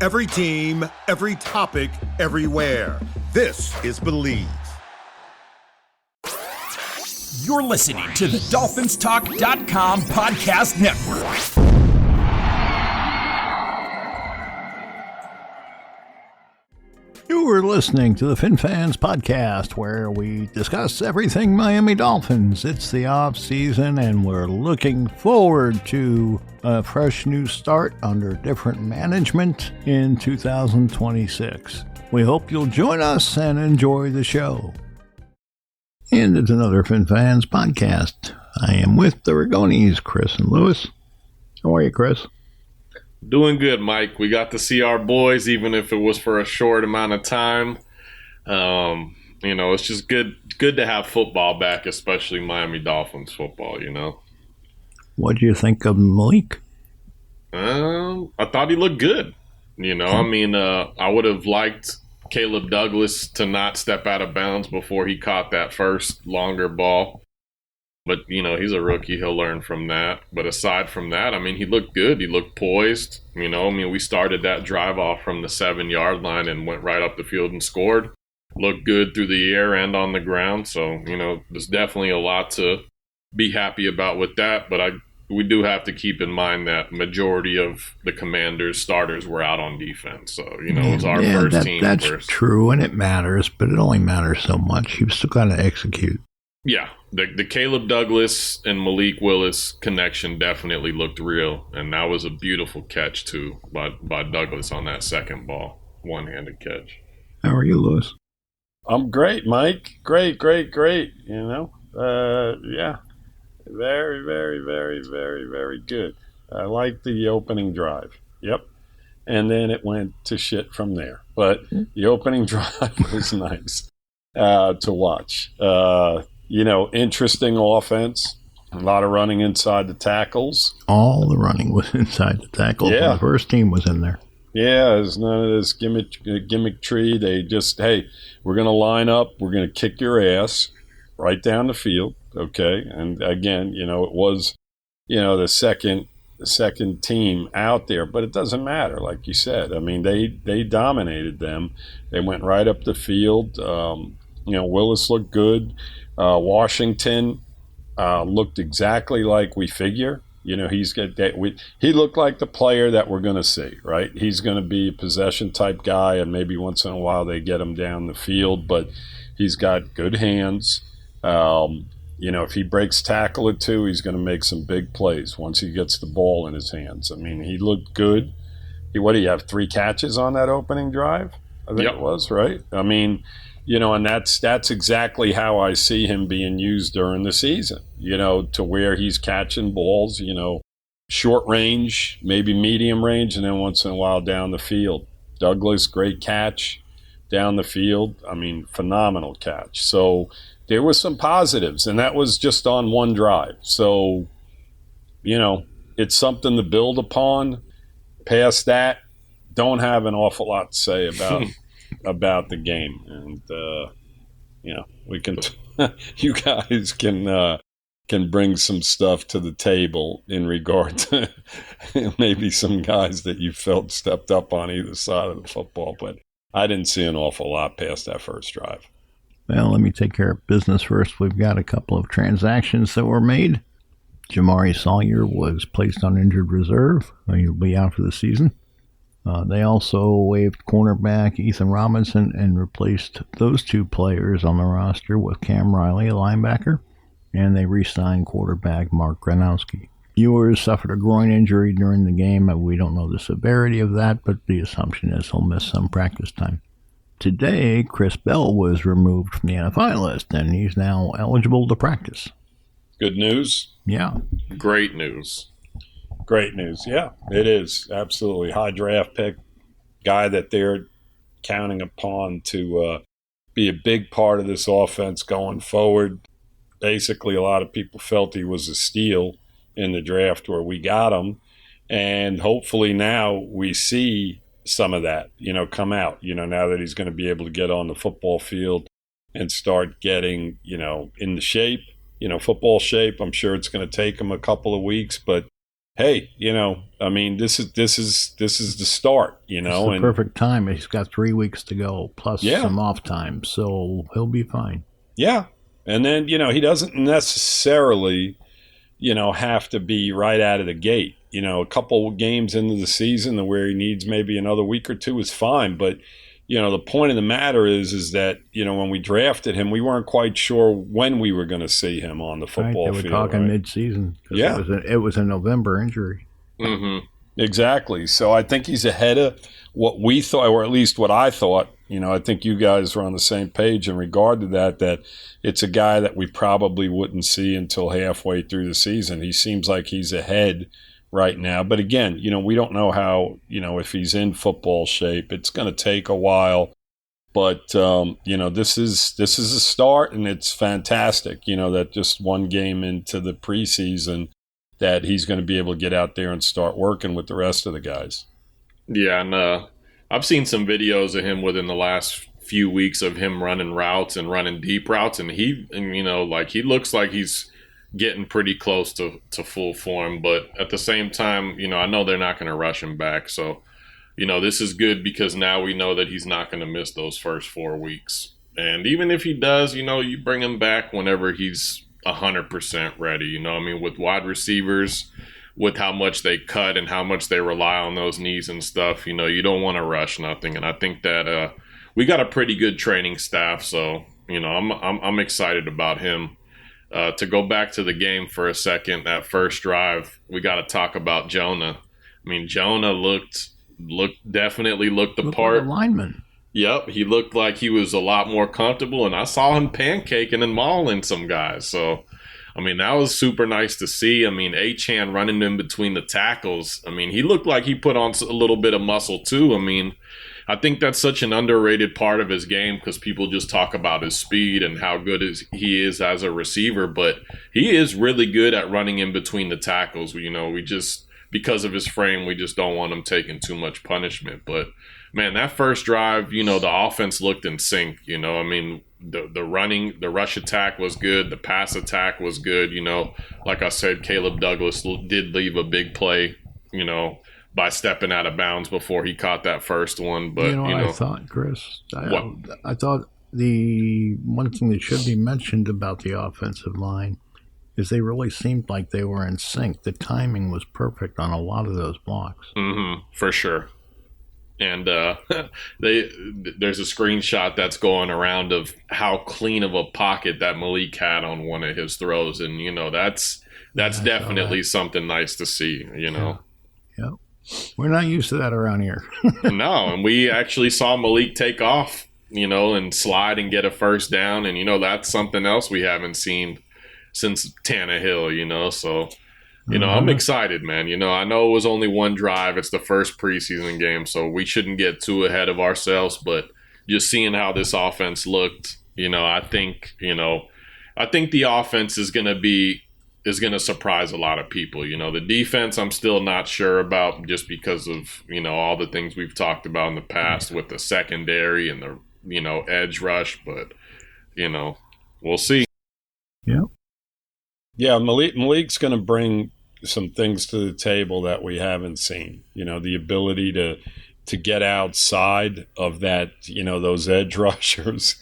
Every team, every topic, everywhere. This is Believe. You're listening to the DolphinsTalk.com podcast network. You are listening to the FinFans podcast, where we discuss everything Miami Dolphins. It's the off season, and we're looking forward to a fresh new start under different management in 2026. We hope you'll join us and enjoy the show. And it's another FinFans podcast. I am with the Ragones, Chris and Louis. How are you, Chris? Doing good, Mike. We got to see our boys, even if it was for a short amount of time. It's just good to have football back, especially Miami Dolphins football, What do you think of Malik? I thought he looked good. I would have liked Caleb Douglas to not step out of bounds before he caught that first longer ball. But, he's a rookie. He'll learn from that. But aside from that, he looked good. He looked poised. We started that drive off from the 7-yard line and went right up the field and scored. Looked good through the air and on the ground. So, there's definitely a lot to be happy about with that. But we do have to keep in mind that majority of the Commanders' starters were out on defense. So, it was our first team. That's true, and it matters, but it only matters so much. You've still got to execute. Yeah, the Caleb Douglas and Malik Willis connection definitely looked real, and that was a beautiful catch, too, by Douglas on that second ball, one-handed catch. How are you, Louis? I'm great, Mike. Great. Very, very good. I like the opening drive. Yep. And then it went to shit from there. But the opening drive was nice to watch. Interesting offense. A lot of running inside the tackles. All the running was inside the tackles. Yeah. The first team was in there. Yeah, there's none of this gimmick tree. They just, hey, we're going to line up. We're going to kick your ass right down the field. Okay. And again, it was, the second team out there, but it doesn't matter. Like you said, they dominated them. They went right up the field. Willis looked good. Washington looked exactly like we figure. He looked like the player that we're going to see, right? He's going to be a possession type guy, and maybe once in a while they get him down the field, but he's got good hands. If he breaks tackle or two, he's going to make some big plays once he gets the ball in his hands. He looked good. What do you have, 3 catches on that opening drive? I think It was, right? And that's exactly how I see him being used during the season, to where he's catching balls, short range, maybe medium range, and then once in a while down the field. Douglas, great catch down the field. Phenomenal catch. So there was some positives, and that was just on one drive. So, it's something to build upon. Past that, don't have an awful lot to say about the game. And, we can, you guys can bring some stuff to the table in regard to maybe some guys that you felt stepped up on either side of the football. But I didn't see an awful lot past that first drive. Well, let me take care of business first. We've got a couple of transactions that were made. Jamari Sawyer was placed on injured reserve. He'll be out for the season. They also waived cornerback Ethan Robinson and replaced those 2 players on the roster with Cam Riley, a linebacker, and they re-signed quarterback Mark Granowski. Ewers suffered a groin injury during the game. We don't know the severity of that, but the assumption is he'll miss some practice time. Today, Chris Bell was removed from the NFI list, and he's now eligible to practice. Good news? Yeah. Great news. Great news. Yeah, it is. Absolutely. High draft pick, guy that they're counting upon to be a big part of this offense going forward. Basically, a lot of people felt he was a steal in the draft where we got him. And hopefully now we see some of that, come out, now that he's going to be able to get on the football field and start getting, into shape, football shape. I'm sure it's going to take him a couple of weeks, but hey, I mean, this is the start, It's the perfect time. He's got 3 weeks to go, plus Yeah. some off time, so he'll be fine. Yeah. And then, he doesn't necessarily, have to be right out of the gate. A couple games into the season where he needs maybe another week or two is fine. But, the point of the matter is that, when we drafted him, we weren't quite sure when we were going to see him on the football They were field. talking Right? mid-season. Yeah. It was a November injury. Mm-hmm. Exactly. So I think he's ahead of what we thought, or at least what I thought. I think you guys were on the same page in regard to that it's a guy that we probably wouldn't see until halfway through the season. He seems like he's ahead right now. But again, we don't know how, if he's in football shape. It's going to take a while. But, this is a start, and it's fantastic, that just one game into the preseason that he's going to be able to get out there and start working with the rest of the guys. Yeah, and I've seen some videos of him within the last few weeks of him running routes and running deep routes, and he looks like he's getting pretty close to full form. But at the same time, I know they're not going to rush him back. So, this is good because now we know that he's not going to miss those first 4 weeks. And even if he does, you bring him back whenever he's 100% ready. With wide receivers, with how much they cut and how much they rely on those knees and stuff, you don't want to rush nothing. And I think that we got a pretty good training staff, so I'm excited about him. To go back to the game for a second, that first drive, we got to talk about Jonah. I mean, Jonah definitely looked the part. Like a lineman. Yep, he looked like he was a lot more comfortable, and I saw him pancaking and mauling some guys. So, I mean, that was super nice to see. I mean, Achane running in between the tackles. I mean, he looked like he put on a little bit of muscle too. I mean, I think that's such an underrated part of his game because people just talk about his speed and how good he is as a receiver, but he is really good at running in between the tackles. We just, because of his frame, we just don't want him taking too much punishment. But man, that first drive, the offense looked in sync. I mean, the rush attack was good. The pass attack was good. Like I said, Caleb Douglas did leave a big play, by stepping out of bounds before he caught that first one. But, I thought, Chris? What? I thought the one thing that should be mentioned about the offensive line is they really seemed like they were in sync. The timing was perfect on a lot of those blocks. Mm-hmm, for sure. And there's a screenshot that's going around of how clean of a pocket that Malik had on one of his throws, and that's definitely something nice to see. Yeah. We're not used to that around here. No, and we actually saw Malik take off, and slide and get a first down, and that's something else we haven't seen since Tannehill. So. I'm excited, man. I know it was only one drive. It's the first preseason game, so we shouldn't get too ahead of ourselves. But just seeing how this offense looked, I think the offense is going to surprise a lot of people. The defense, I'm still not sure about just because of all the things we've talked about in the past with the secondary and the edge rush. But we'll see. Yeah. Yeah, Malik's going to bring some things to the table that we haven't seen. The ability to get outside of that, those edge rushers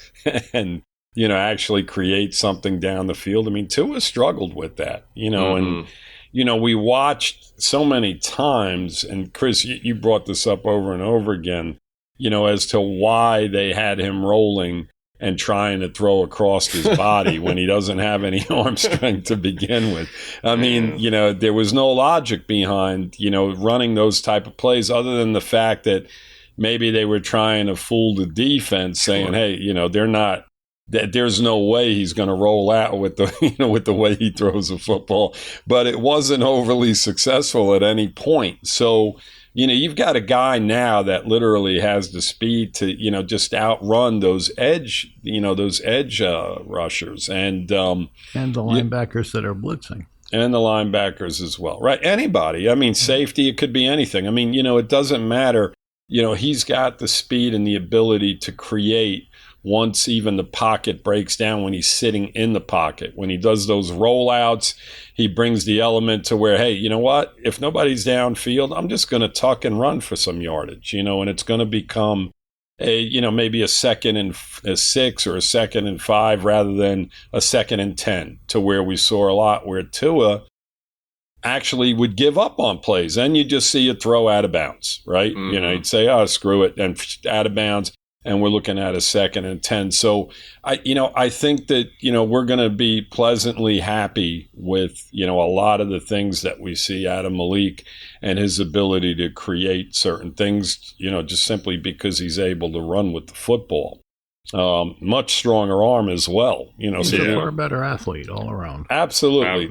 and, actually create something down the field. I mean, Tua struggled with that, and, we watched so many times, and Chris, you brought this up over and over again, as to why they had him rolling and trying to throw across his body when he doesn't have any arm strength to begin with. I mean, there was no logic behind, running those type of plays other than the fact that maybe they were trying to fool the defense saying, hey, they're not, there's no way he's going to roll out with the, with the way he throws a football, but it wasn't overly successful at any point. So, you've got a guy now that literally has the speed to, just outrun those edge rushers and the linebackers that are blitzing. And the linebackers as well, right? Anybody. I mean, safety, it could be anything. I mean, it doesn't matter. He's got the speed and the ability to create once even the pocket breaks down, when he's sitting in the pocket. When he does those rollouts, he brings the element to where, hey, you know what? If nobody's downfield, I'm just going to tuck and run for some yardage, and it's going to become maybe a 2nd and 6 or a 2nd and 5 rather than a 2nd and 10, to where we saw a lot where Tua actually would give up on plays. Then you just see it throw out of bounds, right? Mm-hmm. You'd say, oh, screw it, and out of bounds. And we're looking at a 2nd and 10. So I think that, we're going to be pleasantly happy with, a lot of the things that we see out of Malik and his ability to create certain things, just simply because he's able to run with the football. Much stronger arm as well, He's a far better athlete all around. Absolutely.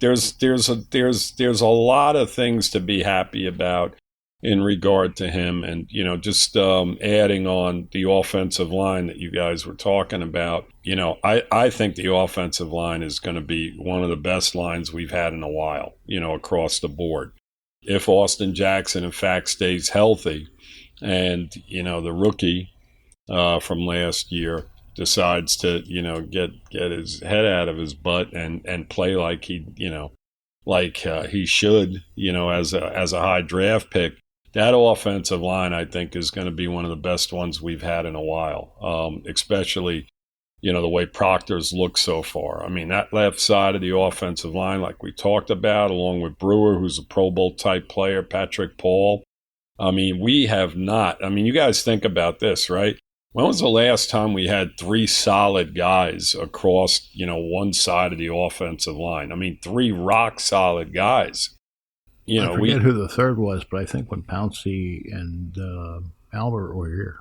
There's a lot of things to be happy about in regard to him. And, just adding on the offensive line that you guys were talking about, I think the offensive line is going to be one of the best lines we've had in a while, across the board. If Austin Jackson, in fact, stays healthy and, the rookie from last year decides to, get his head out of his butt and play like he should, as a high draft pick, that offensive line, I think, is going to be one of the best ones we've had in a while, especially, the way Proctor's looked so far. I mean, that left side of the offensive line, like we talked about, along with Brewer, who's a Pro Bowl type player, Patrick Paul. I mean, we have not. I mean, you guys think about this, right? When was the last time we had 3 solid guys across, one side of the offensive line? I mean, 3 rock solid guys. I forget who the third was, but I think when Pouncey and Albert were here.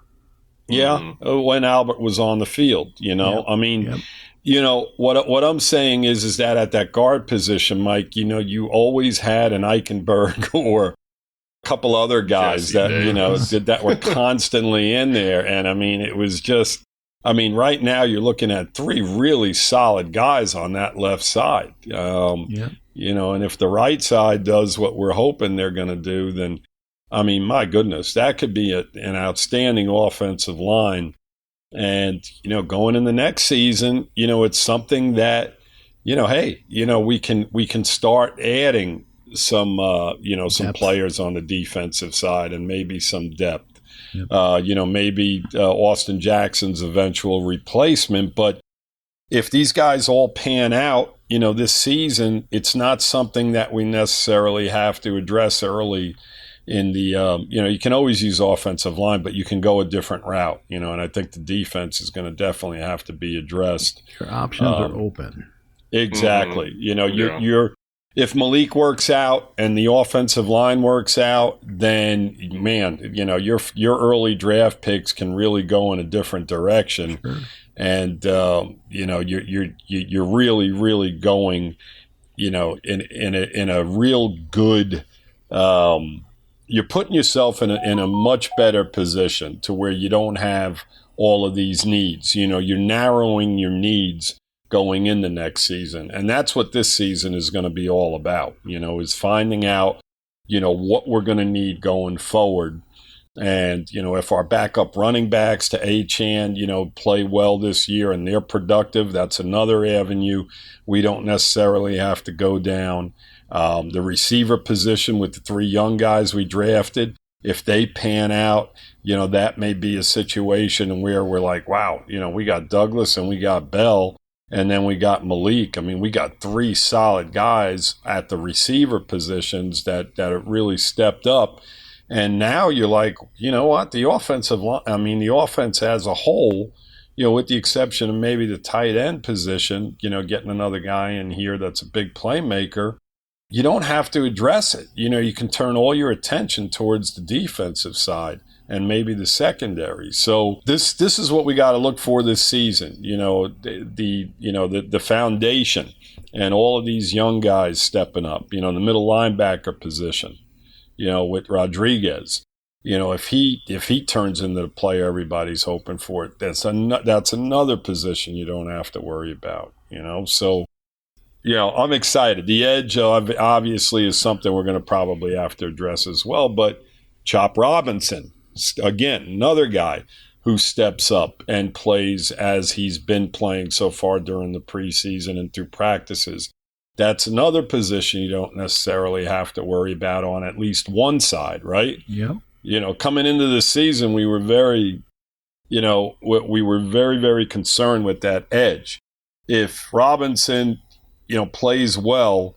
Yeah, when Albert was on the field, I mean, what I'm saying is that at that guard position, Mike, you always had an Eichenberg or a couple other guys that were constantly in there. And I mean, it was just, right now you're looking at 3 really solid guys on that left side. And if the right side does what we're hoping they're going to do, then, my goodness, that could be an outstanding offensive line. And, going in the next season, it's something that, hey, we can start adding some, some players on the defensive side and maybe some depth. Yep. Maybe Austin Jackson's eventual replacement. But if these guys all pan out, this season, it's not something that we necessarily have to address early in the, you can always use offensive line, but you can go a different route, and I think the defense is going to definitely have to be addressed. Your options are open. Exactly. You're if Malik works out and the offensive line works out, then, man, your early draft picks can really go in a different direction. Sure. And, you're really, really going, in a real good, you're putting yourself in a much better position to where you don't have all of these needs. You're narrowing your needs going in the next season. And that's what this season is going to be all about, is finding out, what we're going to need going forward. And, if our backup running backs to Achane, play well this year and they're productive, that's another avenue we don't necessarily have to go down. The receiver position with the 3 young guys we drafted, if they pan out, that may be a situation where we're like, wow, we got Douglas and we got Bell and then we got Malik. We got 3 solid guys at the receiver positions that have really stepped up. And now you're like, you know what? The offensive line, the offense as a whole, with the exception of maybe the tight end position, getting another guy in here that's a big playmaker, you don't have to address it. You can turn all your attention towards the defensive side and maybe the secondary. So this is what we got to look for this season. The foundation and all of these young guys stepping up. The middle linebacker position. With Rodriguez, if he turns into the player everybody's hoping for, that's another position you don't have to worry about. So I'm excited. The edge obviously is something we're going to probably have to address as well. But Chop Robinson, again, another guy who steps up and plays as he's been playing so far during the preseason and through practices. That's another position you don't necessarily have to worry about on at least one side, right? Yep. Coming into the season, we were very, very concerned with that edge. If Robinson, plays well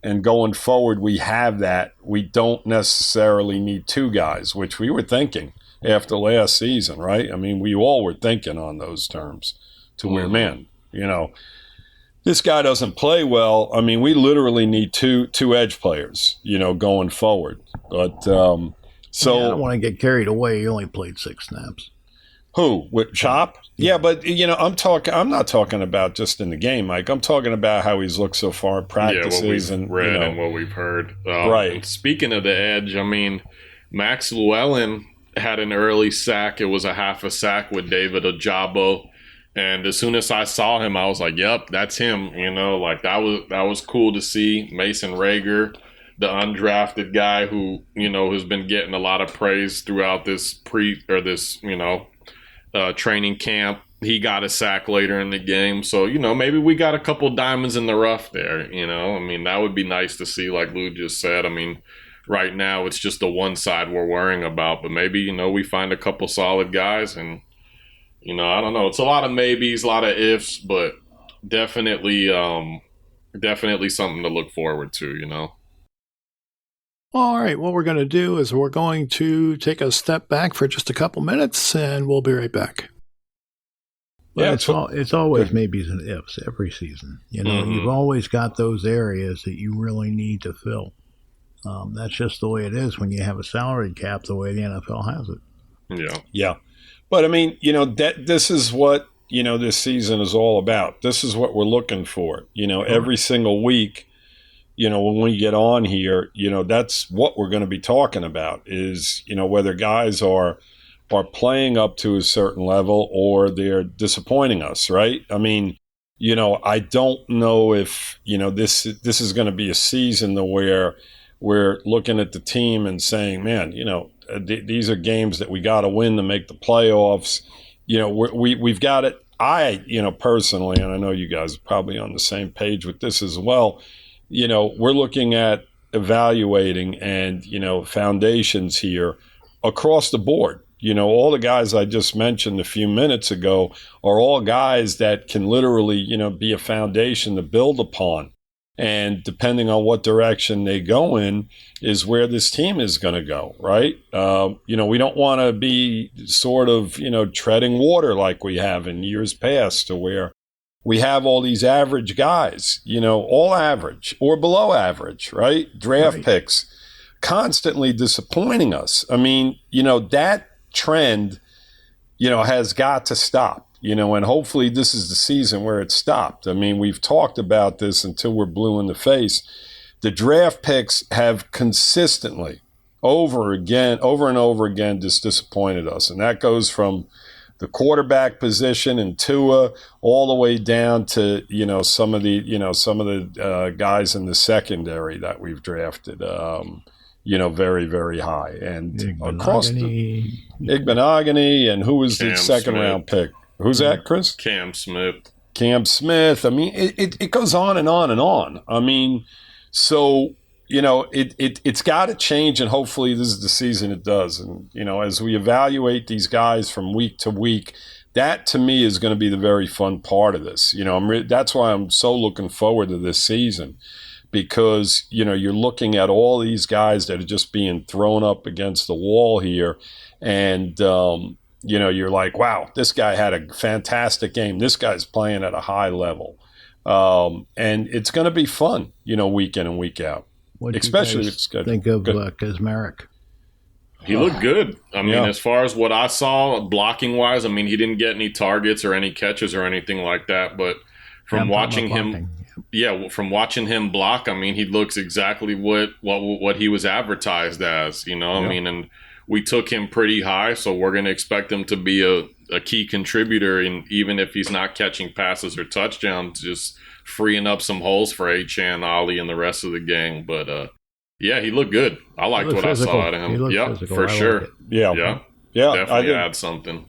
and going forward, we have that. We don't necessarily need two guys, which we were thinking after last season, right? I mean, we all were thinking on those terms to where, man, this guy doesn't play well. I mean, we literally need two edge players, going forward. But I don't want to get carried away. He only played 6 snaps. Who? With Chop? Yeah, but I'm not talking about just in the game, Mike. I'm talking about how he's looked so far at practices what we've and read and what we've heard. Right. And speaking of the edge, I mean, Max Llewellyn had an early sack. It was a half a sack with David Ojabo. And as soon as I saw him, I was like, yep, that's him. That was cool to see. Mason Rager, the undrafted guy who, has been getting a lot of praise throughout this training camp. He got a sack later in the game. So, maybe we got a couple diamonds in the rough there, I mean, that would be nice to see, like Lou just said. I mean, right now it's just the one side we're worrying about, but maybe, we find a couple solid guys and, I don't know. It's a lot of maybes, a lot of ifs, but definitely something to look forward to, All right, what we're going to do is we're going to take a step back for just a couple minutes, and we'll be right back. Yeah, it's always maybes and ifs every season. You've always got those areas that you really need to fill. That's just the way it is when you have a salary cap the way the NFL has it. Yeah. But, I mean, this is what, this season is all about. This is what we're looking for. Every single week, when we get on here, that's what we're going to be talking about is, whether guys are playing up to a certain level or they're disappointing us, right? I mean, I don't know if, this is going to be a season where we're looking at the team and saying, man, these are games that we got to win to make the playoffs. We've got it. I, personally, and I know you guys are probably on the same page with this as well, we're looking at evaluating and, foundations here across the board. All the guys I just mentioned a few minutes ago are all guys that can literally, be a foundation to build upon. And depending on what direction they go in is where this team is going to go, right? We don't want to be sort of, treading water like we have in years past to where we have all these average guys, all average or below average, right? Draft picks constantly disappointing us. I mean, that trend, has got to stop. And hopefully this is the season where it stopped. I mean, we've talked about this until we're blue in the face. The draft picks have consistently, over and over again, just disappointed us. And that goes from the quarterback position and Tua all the way down to, some of the guys in the secondary that we've drafted, very, very high. And across the Igbenogany and who was the second round pick? Who's that, Chris? Cam Smith. I mean, it goes on and on and on. I mean, so, it's got to change, and hopefully this is the season it does. And, as we evaluate these guys from week to week, that to me is going to be the very fun part of this. That's why I'm so looking forward to this season because, you're looking at all these guys that are just being thrown up against the wall here and, you're like, wow, this guy had a fantastic game. This guy's playing at a high level. And it's going to be fun, week in and week out. What do especially you guys think of Kaczmarek? He looked good. I mean, as far as what I saw, blocking-wise, I mean, he didn't get any targets or any catches or anything like that. But from watching him, from watching him block, I mean, he looks exactly what he was advertised as, I mean, and we took him pretty high, so we're going to expect him to be a key contributor, and even if he's not catching passes or touchdowns, just freeing up some holes for Achane, Ollie, and the rest of the gang. But, he looked good. I liked what physical. I saw out of him. Yep, for sure. Like Yeah. Definitely add something.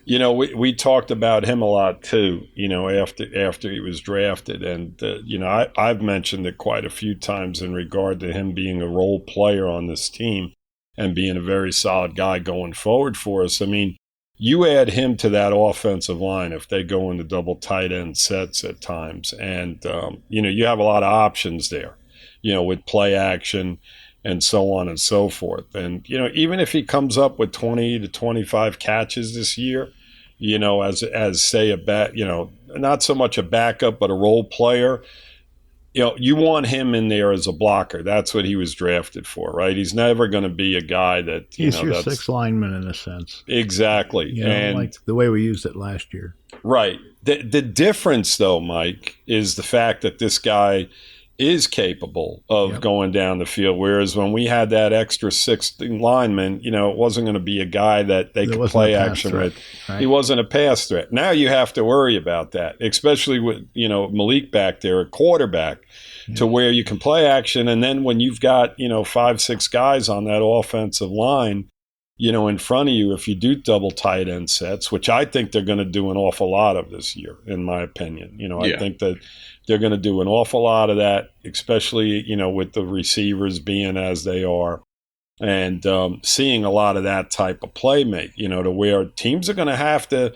You know, we talked about him a lot too, you know, after he was drafted. And, you know, I've mentioned it quite a few times in regard to him being a role player on this team and being a very solid guy going forward for us. I mean, you add him to that offensive line if they go into double tight end sets at times. And, you know, you have a lot of options there, you know, with play action and so on and so forth. And, you know, even if he comes up with 20 to 25 catches this year, you know, as say you know, not so much a backup, but a role player, you know, you want him in there as a blocker. That's what he was drafted for, right? He's never going to be a guy that, he's your sixth lineman in a sense. Exactly. You know, and like the way we used it last year. Right. The difference, though, Mike, is the fact that this guy is capable of going down the field, whereas when we had that extra sixth lineman, you know, it wasn't going to be a guy that they could play action with. Right. He wasn't a pass threat. Now you have to worry about that, especially with, you know, Malik back there, a quarterback, to where you can play action. And then when you've got, you know, 5-6 guys on that offensive line, you know, in front of you, if you do double tight end sets, which I think they're going to do an awful lot of this year, in my opinion. You know, I think that they're going to do an awful lot of that, especially, you know, with the receivers being as they are, and seeing a lot of that type of play make, you know, to where teams are going to have to,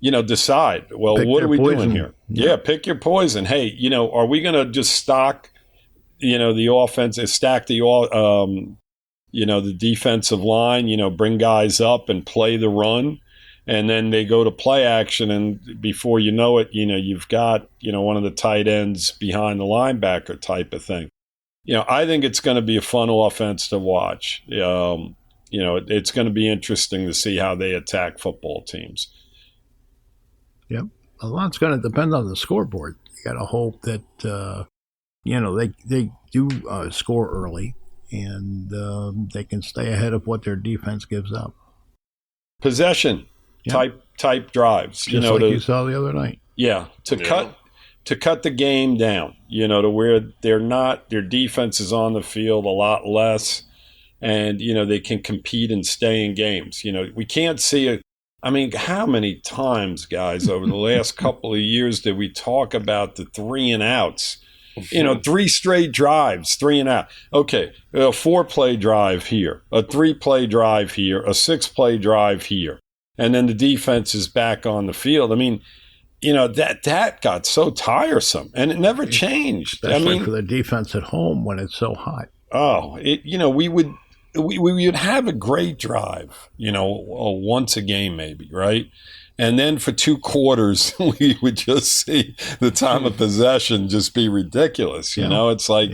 you know, decide, well, what are we doing here? Yeah, pick your poison. Hey, you know, are we going to just stock, you know, the offense, stack the you know, the defensive line, you know, bring guys up and play the run, and then they go to play action, and before you know it, you know, you've got, you know, one of the tight ends behind the linebacker type of thing. You know, I think it's going to be a fun offense to watch. You know, it's going to be interesting to see how they attack football teams. Yep. A lot's going to depend on the scoreboard. You got to hope that, you know, they do score early, and they can stay ahead of what their defense gives up. Possession type drives, just, you know, like you saw the other night. Yeah, to cut the game down, you know, to where their defense is on the field a lot less, and, you know, they can compete and stay in games. You know, we can't see it. I mean, how many times, guys, over the last couple of years did we talk about the 3 and outs? You know, 3 straight drives, 3 and out. Okay, a 4-play drive here, a 3-play drive here, a 6-play drive here, and then the defense is back on the field. I mean, you know, that got so tiresome, and it never changed. Especially for the defense at home when it's so hot. Oh, you know, we would have a great drive, you know, once a game maybe, right? And then for 2 quarters, we would just see the time of possession just be ridiculous. You know, it's like,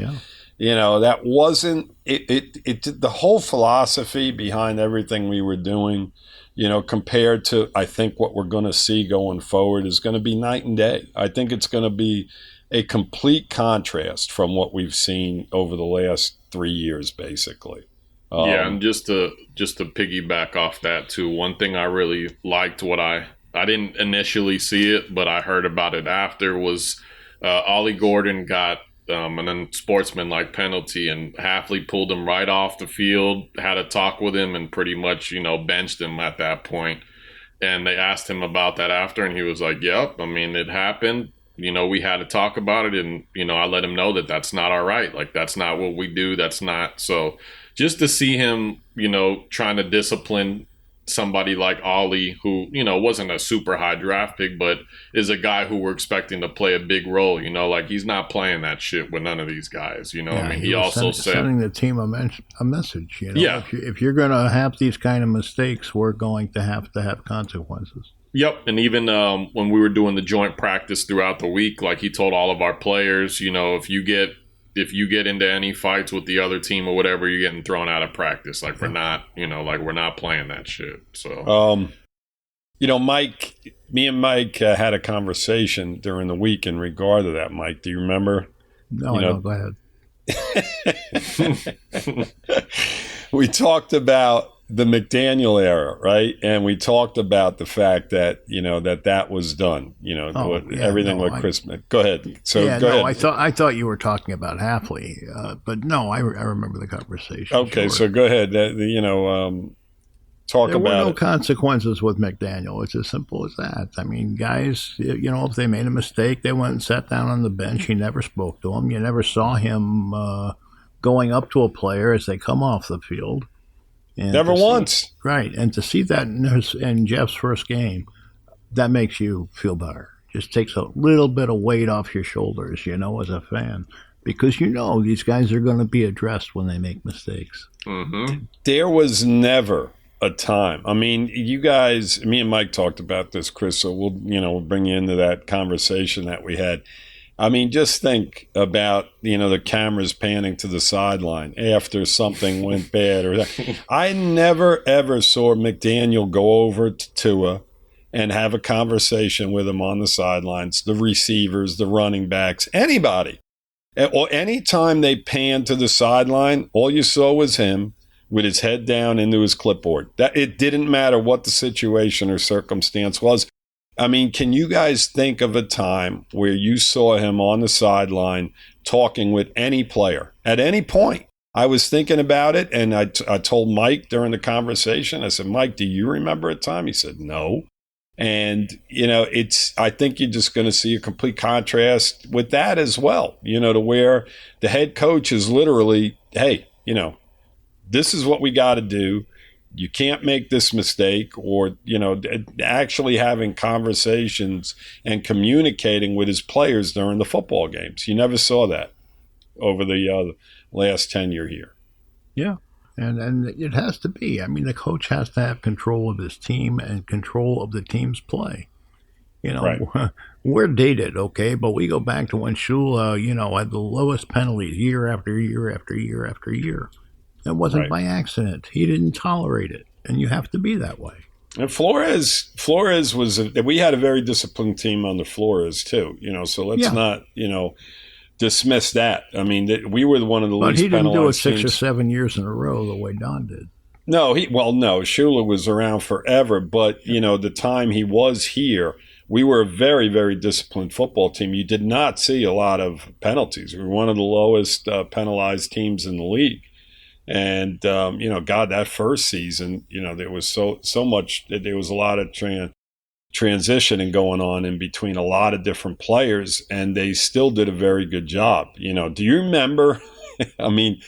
you know, that wasn't it. The whole philosophy behind everything we were doing, you know, compared to, I think, what we're going to see going forward is going to be night and day. I think it's going to be a complete contrast from what we've seen over the last 3 years, basically. And just to piggyback off that too, one thing I really liked, what I didn't initially see it, but I heard about it after, was Ollie Gordon got an unsportsmanlike penalty, and Hafley pulled him right off the field, had a talk with him, and pretty much, you know, benched him at that point. And they asked him about that after, and he was like, yep, I mean, it happened. You know, we had to talk about it, and, you know, I let him know that that's not all right. Like, that's not what we do. That's not. So just to see him, you know, trying to discipline somebody like Ollie, who, you know, wasn't a super high draft pick, but is a guy who we're expecting to play a big role, you know, like he's not playing that shit with none of these guys, you know. I mean, he also said sending the team a message, you know. If you're going to have these kind of mistakes, we're going to have consequences. Yep. And even when we were doing the joint practice throughout the week, like, he told all of our players, you know, if you get into any fights with the other team or whatever, you're getting thrown out of practice. Like, we're not, you know, like, we're not playing that shit. So, you know, Mike, me and Mike had a conversation during the week in regard to that. Mike, do you remember? No, I don't. Go ahead. We talked about the McDaniel era, right? And we talked about the fact that, you know, that was done, you know, everything with Chris. Go ahead. So go ahead. I thought you were talking about Hafley, but no, I remember the conversation. Okay, sure. So go ahead. You know, Talk There were about no it. consequences with McDaniel. It's as simple as that. I mean, guys, if they made a mistake, they went and sat down on the bench. He never spoke to them. You never saw him going up to a player as they come off the field. And Never once. Right. And to see that in Jeff's first game, that makes you feel better. Just takes a little bit of weight off your shoulders, as a fan. Because these guys are going to be addressed when they make mistakes. Mm-hmm. There was never a time. I mean, you guys, me and Mike talked about this, Chris, so we'll bring you into that conversation that we had. I mean, just think about, the cameras panning to the sideline after something went bad. I never, ever saw McDaniel go over to Tua and have a conversation with him on the sidelines, the receivers, the running backs, anybody. Or any time they panned to the sideline, all you saw was him with his head down into his clipboard. That it didn't matter what the situation or circumstance was. I mean, can you guys think of a time where you saw him on the sideline talking with any player at any point? I was thinking about it, and I told Mike during the conversation, I said, Mike, do you remember a time? He said, no. And, I think you're just going to see a complete contrast with that as well, to where the head coach is literally, hey, this is what we got to do. You can't make this mistake, or, actually having conversations and communicating with his players during the football games. You never saw that over the last tenure here. Yeah. And it has to be. I mean, the coach has to have control of his team and control of the team's play. Right. We're dated, okay, but we go back to when Shula, had the lowest penalties year after year after year after year. It wasn't Right. by accident. He didn't tolerate it, and you have to be that way. And Flores was we had a very disciplined team on the Flores too, so let's not, dismiss that. I mean, we were one of the But least he didn't do it penalized 6 or teams. 7 years in a row the way Don did. No, Shula was around forever, but the time he was here, we were a very, very disciplined football team. You did not see a lot of penalties. We were one of the lowest penalized teams in the league. And, God, that first season, there was so much, there was a lot of transitioning going on in between a lot of different players, and they still did a very good job. Do you remember? I mean,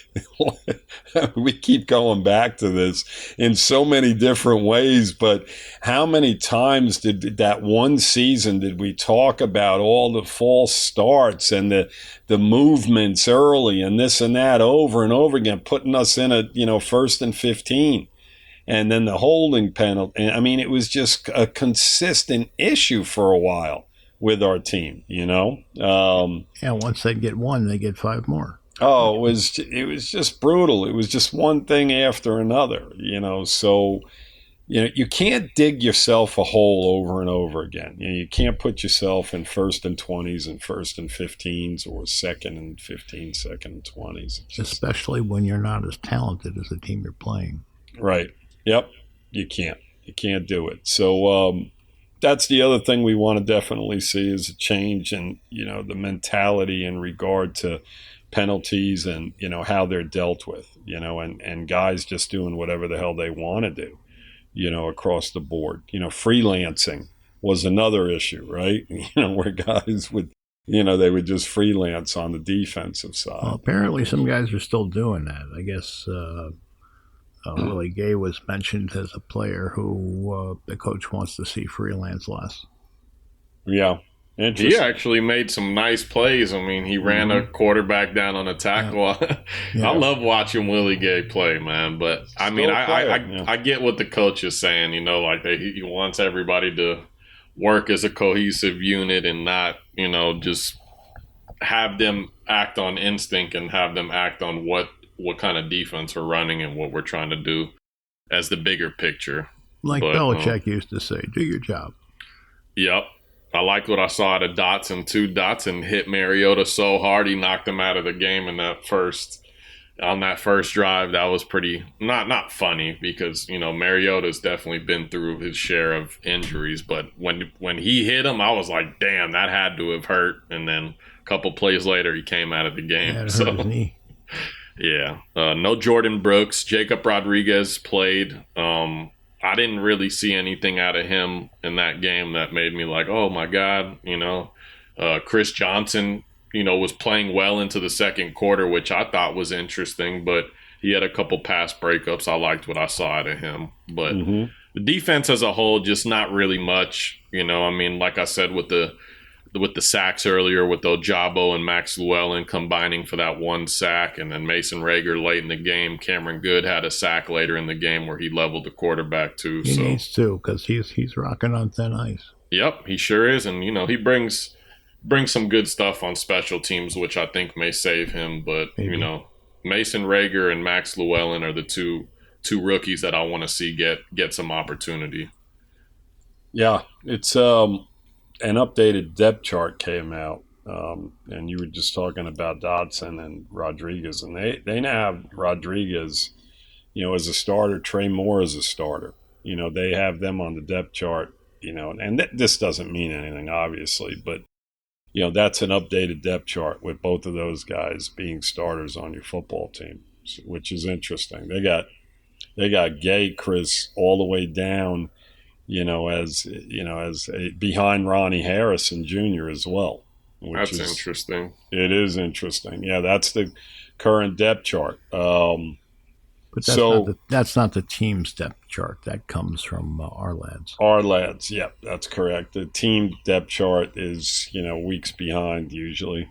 we keep going back to this in so many different ways, but how many times did that one season did we talk about all the false starts and the movements early and this and that over and over again, putting us in a, first and 15, and then the holding penalty. I mean, it was just a consistent issue for a while with our team, Once they get one, they get 5 more. Oh, it was just brutal. It was just one thing after another, So, you can't dig yourself a hole over and over again. You can't put yourself in first and 20s and first and 15s or second and 15, second and 20s. Especially when you're not as talented as the team you're playing. Right. Yep. You can't do it. So that's the other thing we want to definitely see is a change in, the mentality in regard to penalties and how they're dealt with, and guys just doing whatever the hell they want to do, across the board. Freelancing was another issue, right? Where guys would, they would just freelance on the defensive side. Well, apparently some guys are still doing that. I guess Willie Gay was mentioned as a player who the coach wants to see freelance less. Yeah. He actually made some nice plays. I mean, he ran a quarterback down on a tackle. Yeah. I love watching Willie Gay play, man. But I mean, I get what the coach is saying. He wants everybody to work as a cohesive unit and not, just have them act on instinct and have them act on what kind of defense we're running and what we're trying to do as the bigger picture. Like Belichick used to say, do your job. Yep. I liked what I saw out of Dotson too. Dotson hit Mariota so hard he knocked him out of the game on that first drive. That was pretty not funny because Mariota's definitely been through his share of injuries. But when he hit him, I was like, damn, that had to have hurt. And then a couple plays later, he came out of the game. Yeah, it hurt his knee. Yeah, no Jordan Brooks. Jacob Rodriguez played. I didn't really see anything out of him in that game that made me like, oh my God, Chris Johnson, was playing well into the second quarter, which I thought was interesting, but he had a couple pass breakups. I liked what I saw out of him, but the defense as a whole, just not really much, like I said, with the sacks earlier with Ojabo and Max Llewellyn combining for that one sack, and then Mason Rager late in the game. Cameron Good had a sack later in the game where he leveled the quarterback too. He needs to, because he's rocking on thin ice. Yep, he sure is, and he brings some good stuff on special teams, which I think may save him. But Maybe. Mason Rager and Max Llewellyn are the two rookies that I want to see get some opportunity. Yeah, it's an updated depth chart came out, and you were just talking about Dodson and Rodriguez, and they now have Rodriguez, as a starter, Trey Moore as a starter. They have them on the depth chart, and this doesn't mean anything, obviously, but that's an updated depth chart with both of those guys being starters on your football team, which is interesting. They got Gay Chris all the way down, as behind Ronnie Harrison Jr. as well. That's interesting. It is interesting. Yeah, that's the current depth chart. But that's not the team's depth chart. That comes from our lads. Our lads, yep, that's correct. The team depth chart is, weeks behind usually.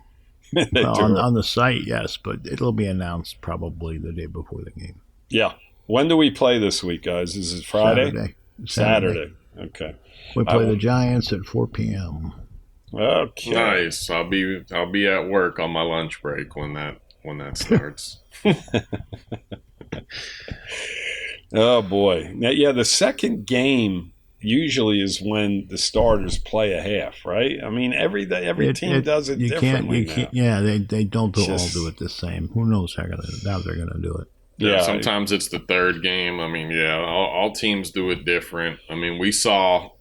On the site, yes, but it'll be announced probably the day before the game. Yeah. When do we play this week, guys? Is it Friday? Saturday. Okay. We play the Giants at 4 p.m. Okay. Nice. I'll be at work on my lunch break when that starts. Oh boy. Now, yeah, the second game usually is when the starters play a half, right? I mean, every team does it differently. They don't all do it the same. Who knows how they're gonna do it? Yeah, sometimes it's the third game. I mean, all teams do it different. I mean, we saw,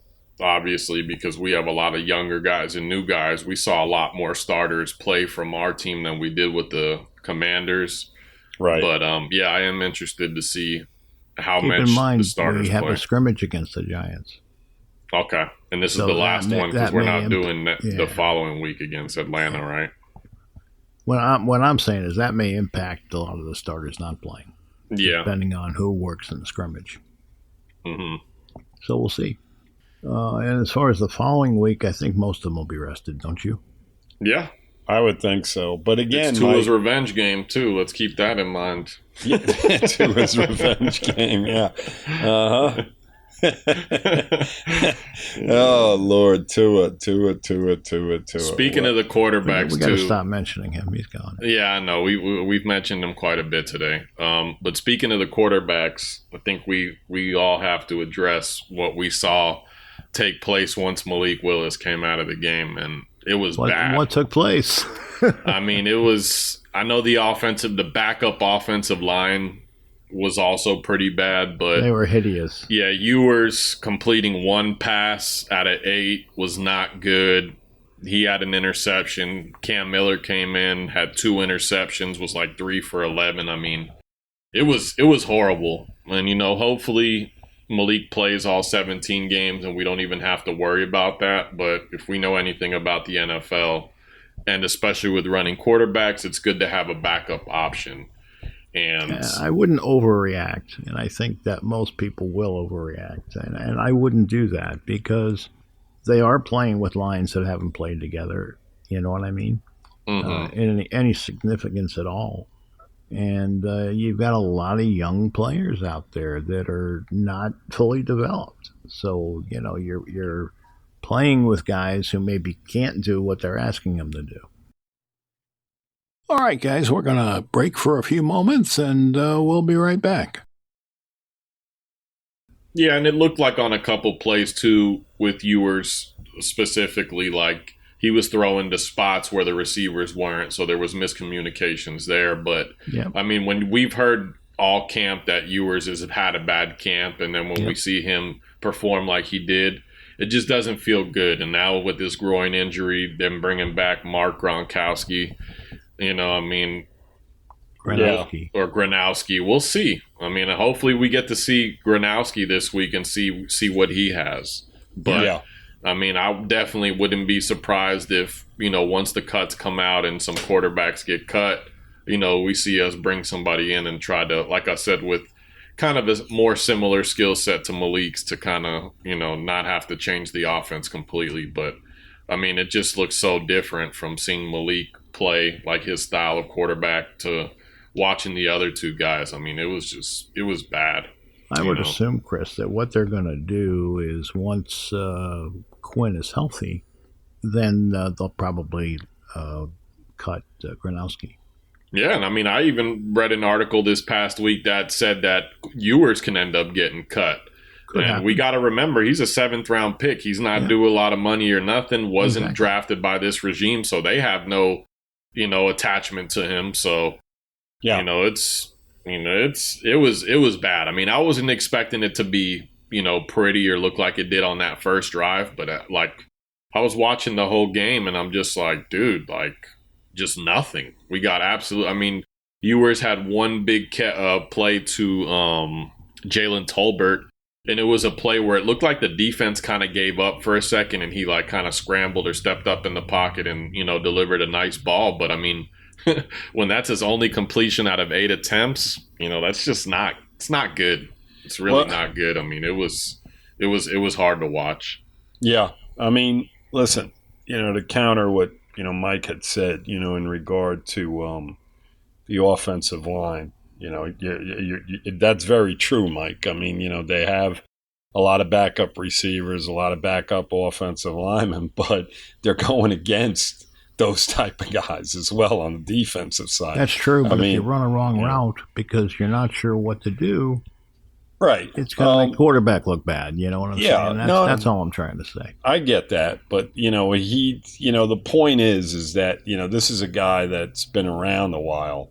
obviously, because we have a lot of younger guys and new guys, we saw a lot more starters play from our team than we did with the Commanders. Right. But, I am interested to see how Keep much in mind, the starters we have play. A scrimmage against the Giants. Okay. And this is the last one because we're not doing the following week against Atlanta, right? What I'm saying is that may impact a lot of the starters not playing. Yeah. Depending on who works in the scrimmage. Mm-hmm. So we'll see. And as far as the following week, I think most of them will be rested, don't you? Yeah. I would think so. But again, it's Tua's revenge game, too. Let's keep that in mind. Yeah, Tua's revenge game, yeah. Uh-huh. Oh, Lord, Tua. Speaking of the quarterbacks, we got to stop mentioning him. He's gone. Yeah, I know. We've mentioned him quite a bit today. But speaking of the quarterbacks, I think we all have to address what we saw take place once Malik Willis came out of the game, and it was bad. What took place? I mean, it was. I know the backup offensive line was also pretty bad, but they were hideous. Yeah, Ewers completing one pass out of 8 was not good. He had an interception. Cam Miller came in, had 2 interceptions, was like 3 for 11. I mean, it was horrible. And hopefully Malik plays all 17 games and we don't even have to worry about that. But if we know anything about the NFL, and especially with running quarterbacks, it's good to have a backup option. And I wouldn't overreact, and I think that most people will overreact, and I wouldn't do that because they are playing with lines that haven't played together. You know what I mean? Mm-hmm. In any significance at all. And you've got a lot of young players out there that are not fully developed. So you're playing with guys who maybe can't do what they're asking them to do. All right, guys, we're going to break for a few moments, and we'll be right back. Yeah, and it looked like on a couple plays, too, with Ewers specifically, like he was throwing to spots where the receivers weren't, so there was miscommunications there. But, I mean, when we've heard all camp that Ewers has had a bad camp, and then when we see him perform like he did, it just doesn't feel good. And now with this groin injury, them bringing back Mark Gronkowski, Gronowski. or Gronowski. We'll see. I mean, hopefully we get to see Gronowski this week and see what he has. But I mean, I definitely wouldn't be surprised if, once the cuts come out and some quarterbacks get cut, we see us bring somebody in and try to, like I said, with kind of a more similar skill set to Malik's to kind of, not have to change the offense completely. But I mean, it just looks so different from seeing Malik play, like his style of quarterback, to watching the other two guys. I mean, it was bad. I would assume, Chris, that what they're going to do is once Quinn is healthy, then they'll probably cut Gronowski. Yeah, and I mean, I even read an article this past week that said that Ewers can end up getting cut. Could and happen. we got to remember, he's a 7th-round pick. He's not due a lot of money or nothing. Wasn't drafted by this regime, so they have no, attachment to him. So, it was bad. I mean, I wasn't expecting it to be, pretty or look like it did on that first drive, but I was watching the whole game and I'm just like, dude, just nothing. We got I mean, Ewers had one big play to Jalen Tolbert. And it was a play where it looked like the defense kind of gave up for a second and he kind of scrambled or stepped up in the pocket and, delivered a nice ball. But I mean, when that's his only completion out of 8 attempts, that's just it's not good. It's really not good. I mean, it was hard to watch. Yeah. I mean, listen, to counter what, Mike had said, in regard to the offensive line. That's very true, Mike. I mean, they have a lot of backup receivers, a lot of backup offensive linemen, but they're going against those type of guys as well on the defensive side. That's true, but if you run a wrong route because you're not sure what to do, right, it's going to make quarterback look bad. You know what I'm saying? That's all I'm trying to say. I get that, but the point is that this is a guy that's been around a while,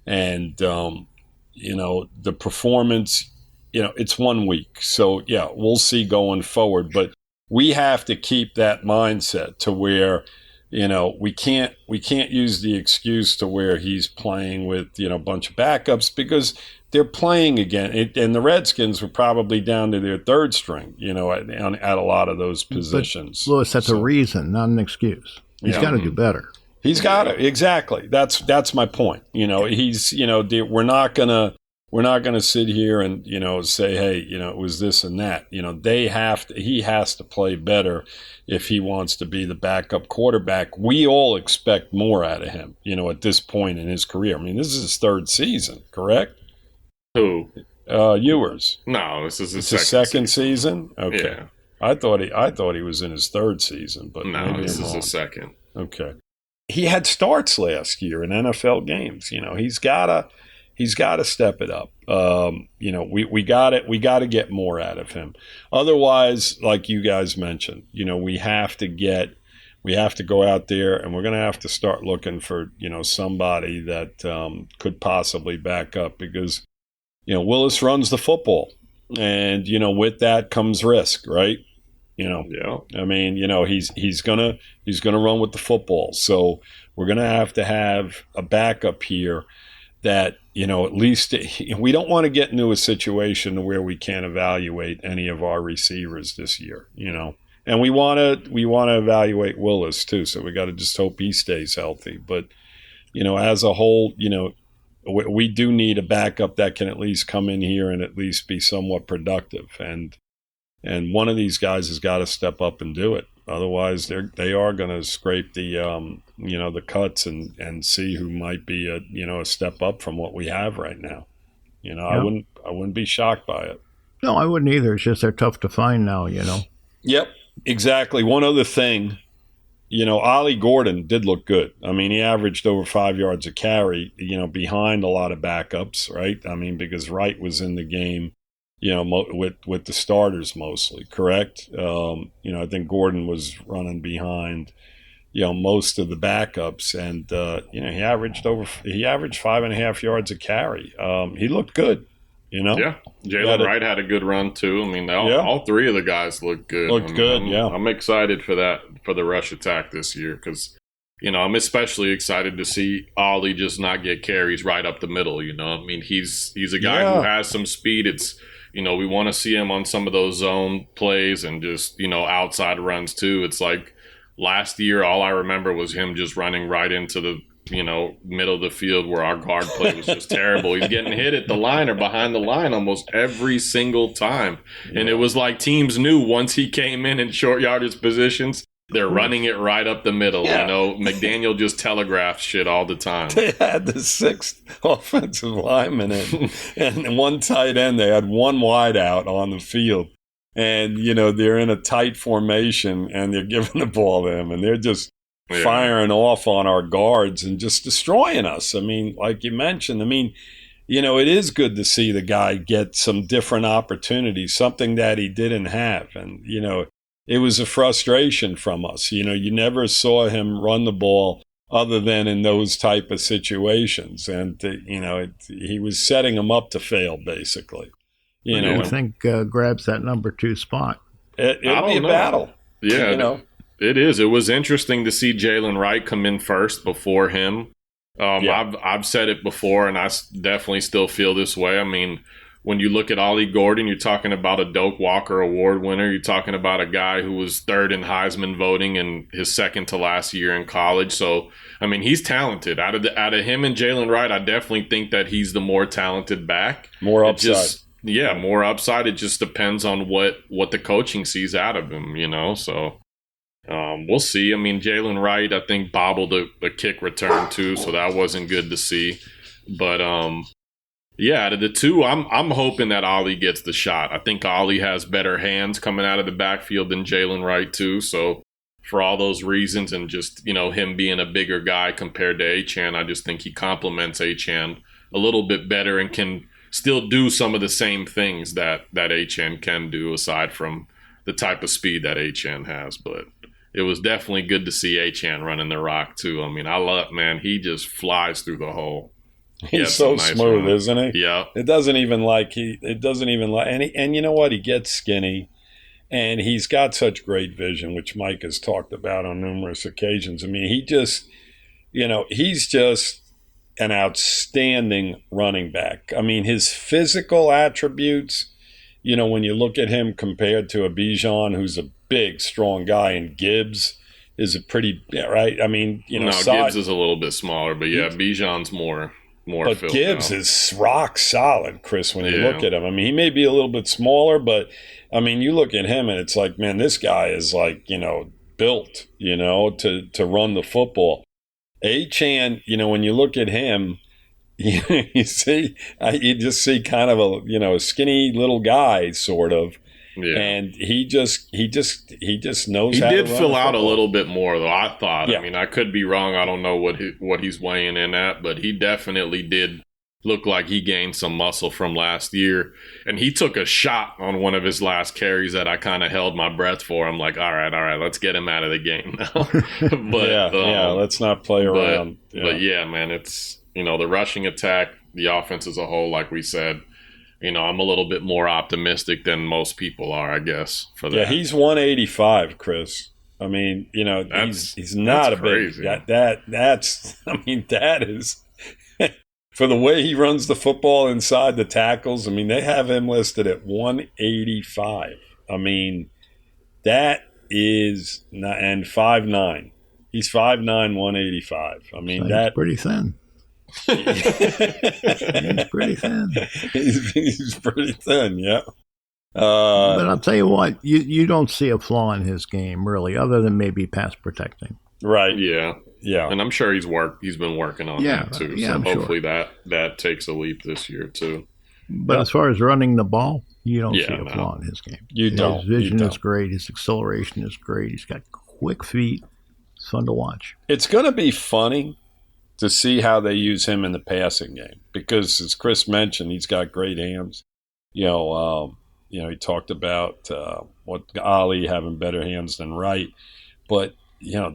and the performance, it's 1 week. So, we'll see going forward. But we have to keep that mindset to where, we can't use the excuse to where he's playing with, a bunch of backups because they're playing again. And the Redskins were probably down to their 3rd string, at a lot of those positions. But, Louis, that's a reason, not an excuse. He's got to do better. He's got it. Exactly. That's my point. He's, we're not gonna sit here and, say, hey, it was this and that. He has to play better if he wants to be the backup quarterback. We all expect more out of him, at this point in his career. I mean, this is his 3rd season, correct? Who? Ewers. No, this is his second season. Okay. Yeah. I thought he was in his 3rd season, but no, maybe this I'm is wrong. his second. Okay. He had starts last year in NFL games. He's gotta step it up. We gotta get more out of him. Otherwise, like you guys mentioned, we have to go out there and we're gonna have to start looking for somebody that could possibly back up because Willis runs the football, and with that comes risk, right? I mean, he's gonna run with the football. So we're gonna have a backup here that, at least we don't want to get into a situation where we can't evaluate any of our receivers this year, and we want to evaluate Willis too. So we got to just hope he stays healthy. But, as a whole, we do need a backup that can at least come in here and at least be somewhat productive. And one of these guys has got to step up and do it. Otherwise, they are going to scrape the the cuts and see who might be a step up from what we have right now. I wouldn't be shocked by it. No, I wouldn't either. It's just they're tough to find now. Yep, exactly. One other thing, Ollie Gordon did look good. I mean, he averaged over 5 yards a carry. Behind a lot of backups, right? I mean, because Wright was in the game. With the starters mostly, correct? I think Gordon was running behind, most of the backups, and he averaged 5.5 yards a carry. He looked good, Yeah, Jalen Wright had a good run too. I mean, all 3 of the guys looked good. I'm excited for that, for the rush attack this year because, I'm especially excited to see Ollie just not get carries right up the middle. I mean, he's a guy who has some speed. It's, we want to see him on some of those zone plays and just, outside runs too. It's like last year, all I remember was him just running right into the, middle of the field where our guard play was just terrible. He's getting hit at the line or behind the line almost every single time. And it was like teams knew once he came in short yardage positions, they're running it right up the middle. McDaniel just telegraphs shit all the time. They had the 6th offensive lineman and one tight end. They had one wide out on the field. And, they're in a tight formation and they're giving the ball to him. And they're just firing off on our guards and just destroying us. I mean, like you mentioned, it is good to see the guy get some different opportunities, something that he didn't have. And, it was a frustration from us. You never saw him run the ball other than in those type of situations. And, he was setting him up to fail, basically. Who do you think grabs that number 2 spot? It'll be a battle. Yeah, it is. It was interesting to see Jalen Wright come in first before him. I've said it before, and I definitely still feel this way. I mean, when you look at Ollie Gordon, you're talking about a Doak Walker Award winner. You're talking about a guy who was 3rd in Heisman voting in his second to last year in college. So, I mean, he's talented. Out of him and Jalen Wright, I definitely think that he's the more talented back. More upside. More upside. It just depends on what the coaching sees out of him, So we'll see. I mean, Jalen Wright, I think, bobbled a kick return too, so that wasn't good to see. But out of the two, I'm hoping that Ollie gets the shot. I think Ollie has better hands coming out of the backfield than Jalen Wright too. So for all those reasons and just, him being a bigger guy compared to Achane, I just think he complements Achane a little bit better and can still do some of the same things that Achane can do aside from the type of speed that Achane has. But it was definitely good to see Achane running the rock too. I mean, he just flies through the hole. He's so nice smooth, isn't he? Yeah. And you know what? He gets skinny and he's got such great vision, which Mike has talked about on numerous occasions. I mean, he's just an outstanding running back. I mean, his physical attributes, when you look at him compared to a Bijan, who's a big, strong guy, and Gibbs is a pretty, right? I mean, Gibbs is a little bit smaller, but Bijan's more. But Gibbs is rock solid, Chris, when you look at him. I mean, he may be a little bit smaller, but, I mean, you look at him and it's like, man, this guy is like, built, to run the football. Achane, when you look at him, you just see kind of a skinny little guy, sort of. Yeah. And he just knows how to run. He did fill out a little bit more, though, I thought. Yeah. I mean, I could be wrong. I don't know what he's weighing in at, but he definitely did look like he gained some muscle from last year. And he took a shot on one of his last carries that I kind of held my breath for. I'm like, all right, let's get him out of the game now. But let's not play around. But man, it's, the rushing attack, the offense as a whole, like we said, I'm a little bit more optimistic than most people are, I guess, for that. Yeah, he's 185, Chris. I mean, he's not a big that is for the way he runs the football inside the tackles. I mean, they have him listed at 185. I mean, that is not, and 5'9". He's 5'9", 185. I mean, that's pretty thin. He's pretty thin. He's pretty thin, yeah. But I'll tell you what, you don't see a flaw in his game, really, other than maybe pass protecting. Right. Yeah. And I'm sure he's been working on that too. Yeah, so I'm hopefully sure. that takes a leap this year too. But as far as running the ball, you don't see a flaw in his game. His vision is great. His acceleration is great. He's got quick feet. It's fun to watch. It's going to be funny to see how they use him in the passing game because, as Chris mentioned, he's got great hands. He talked about what Ollie having better hands than Wright, but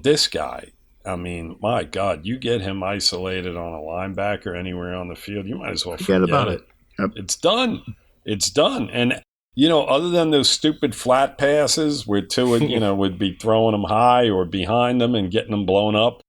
this guy. I mean, my God, you get him isolated on a linebacker anywhere on the field, you might as well forget about it. Yep. It's done. And other than those stupid flat passes where Tua, would be throwing them high or behind them and getting them blown up.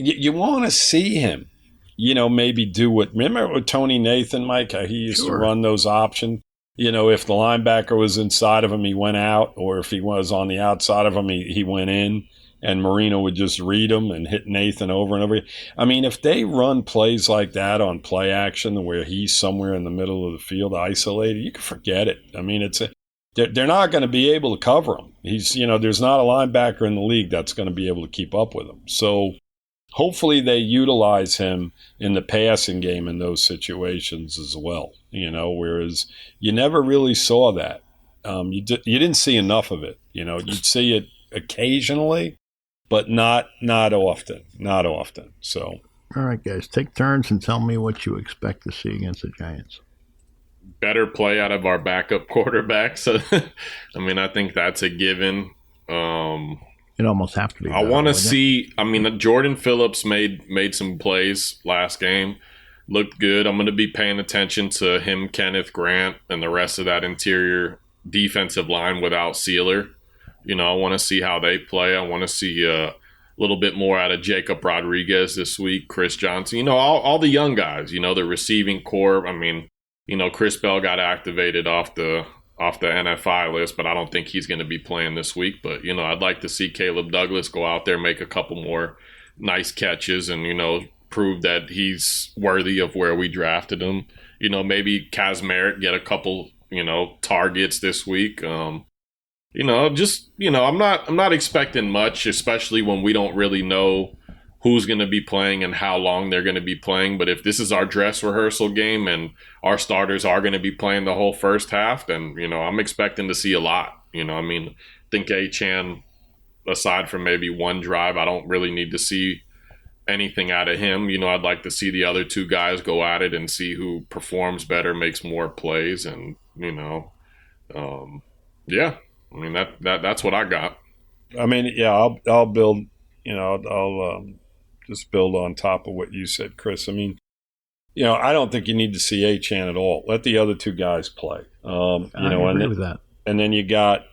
you want to see him, maybe do what. Remember with Tony Nathan, Mike, how he used to run those options. If the linebacker was inside of him, he went out, or if he was on the outside of him, he went in, and Marino would just read him and hit Nathan over and over. I mean, if they run plays like that on play action where he's somewhere in the middle of the field isolated, you can forget it. I mean, they're not going to be able to cover him. There's not a linebacker in the league that's going to be able to keep up with him. So hopefully they utilize him in the passing game in those situations as well, whereas you never really saw that. You didn't see enough of it. You'd see it occasionally, but not often. So, all right, guys, take turns and tell me what you expect to see against the Giants. Better play out of our backup quarterbacks. I mean, I think that's a given. It almost have to be. I want to see. I mean, Jordan Phillips made some plays last game, looked good. I'm going to be paying attention to him, Kenneth Grant, and the rest of that interior defensive line without Sealer. I want to see how they play. I want to see a little bit more out of Jacob Rodriguez this week, Chris Johnson. All the young guys. The receiving core. I mean, Chris Bell got activated off the NFI list, but I don't think he's going to be playing this week. But, I'd like to see Caleb Douglas go out there, make a couple more nice catches and, prove that he's worthy of where we drafted him. Maybe Kazmarek get a couple, targets this week. I'm not expecting much, especially when we don't really know who's going to be playing and how long they're going to be playing. But if this is our dress rehearsal game and our starters are going to be playing the whole first half, then, I'm expecting to see a lot. I think Achane, aside from maybe one drive, I don't really need to see anything out of him. I'd like to see the other two guys go at it and see who performs better, makes more plays. And, yeah, I mean, that's what I got. I mean, yeah, I'll build, I'll just build on top of what you said, Chris. I mean, I don't think you need to see Achane at all. Let the other two guys play. I agree with that. And then you've got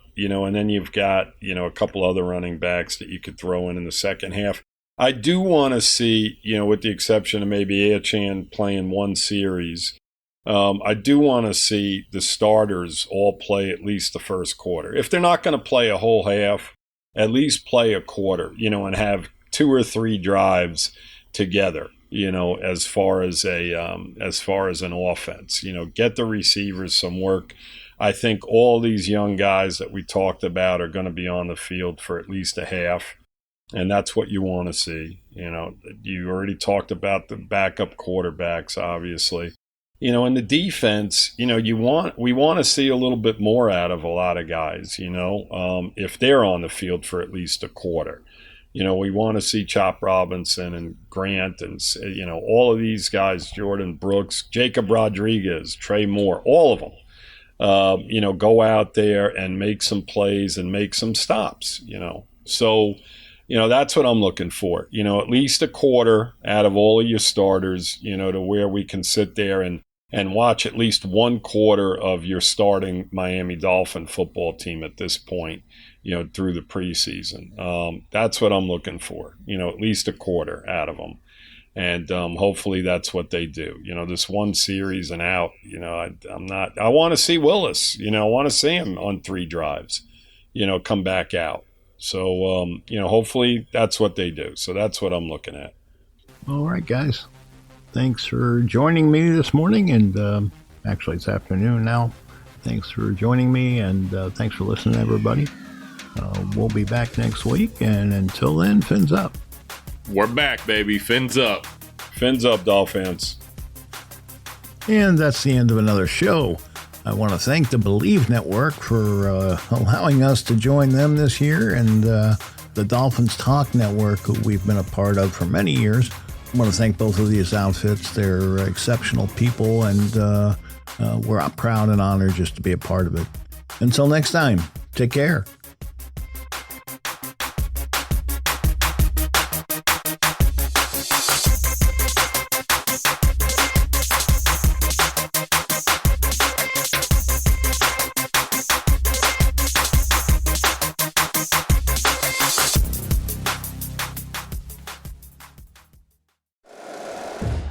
a couple other running backs that you could throw in the second half. I do want to see, with the exception of maybe Achane playing one series, I do want to see the starters all play at least the first quarter. If they're not going to play a whole half, at least play a quarter, and have 2 or 3 drives together, as far as an offense, get the receivers some work. I think all these young guys that we talked about are going to be on the field for at least a half, and that's what you want to see. You already talked about the backup quarterbacks, obviously. In the defense, we want to see a little bit more out of a lot of guys, if they're on the field for at least a quarter. We want to see Chop Robinson and Grant and, all of these guys, Jordan Brooks, Jacob Rodriguez, Trey Moore, all of them, go out there and make some plays and make some stops, So, that's what I'm looking for, at least a quarter out of all of your starters, to where we can sit there and watch at least one quarter of your starting Miami Dolphin football team at this point, through the preseason. That's what I'm looking for, at least a quarter out of them. And hopefully that's what they do. This one series and out, I want to see Willis, I want to see him on 3 drives, come back out. So, hopefully that's what they do. So that's what I'm looking at. All right, guys. Thanks for joining me this morning, and actually it's afternoon now. Thanks for joining me, and thanks for listening, everybody. We'll be back next week, and until then, fins up. We're back, baby. Fins up. Fins up, Dolphins. And that's the end of another show. I want to thank the Believe Network for allowing us to join them this year, and the Dolphins Talk Network, who we've been a part of for many years. I want to thank both of these outfits. They're exceptional people, and we're proud and honored just to be a part of it. Until next time, take care.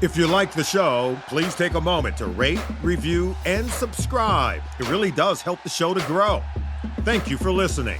If you like the show, please take a moment to rate, review, and subscribe. It really does help the show to grow. Thank you for listening.